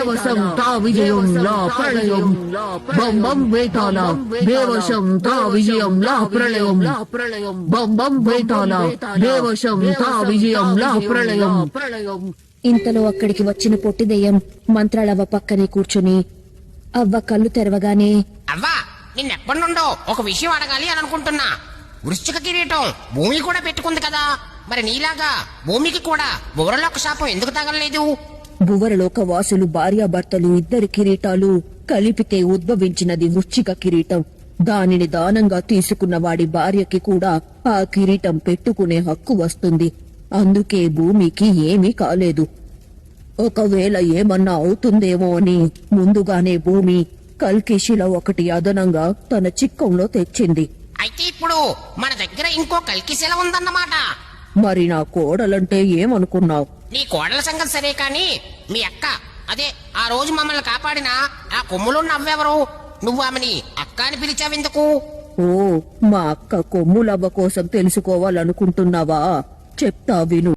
దేవసం తా విజయంలా ప్రళయం బం బం వేతాల దేవసం తా విజయంలా ప్రళయం బం బం వేతాల దేవసం తా విజయంలా ప్రళయం. ఇంతలో అక్కడికి వచ్చిన పొట్టి దెయ్యం మంత్రాలవ్వ పక్కనే కూర్చుని అవ్వ కళ్ళు తెరవగానే, అవ్వా నిన్నెప్పటి నుండో ఒక విషయం అడగాలి అని అనుకుంటున్నా. వృశ్చిక కిరీటం భూమి కూడా పెట్టుకుంది కదా, మరి నీలాగా భూమికి కూడా బుర్రలోక శాపం ఎందుకు తగలలేదు? భువరలోక వాసులు భార్యాభర్తలు ఇద్దరి కిరీటాలు కలిపితే ఉద్భవించినది వృశ్చిక కిరీటం. దానిని దానంగా తీసుకున్న వాడి భార్యకి కూడా ఆ కిరీటం పెట్టుకునే హక్కు వస్తుంది. అందుకే భూమికి ఏమీ కాలేదు. ఒకవేళ ఏమన్నా అవుతుందేమో అని ముందుగానే భూమి కల్కి శిల ఒకటి అదనంగా తన చిక్కంలో తెచ్చింది. అయితే ఇప్పుడు మన దగ్గర ఇంకో కల్కి శిల ఉందన్నమాట. మరి నా కోడలంటే ఏమనుకున్నావు? నీ కోడల సంగతి సరే కాని మీ అక్క, అదే ఆ రోజు మమ్మల్ని కాపాడిన ఆ కొమ్ములు నవ్వెవరు? నువ్వు ఆమెని అక్క అని పిలిచావెందుకు? ఓ, మా అక్క కొమ్ములవ్వ కోసం తెలుసుకోవాలనుకుంటున్నావా? చెప్తా విను.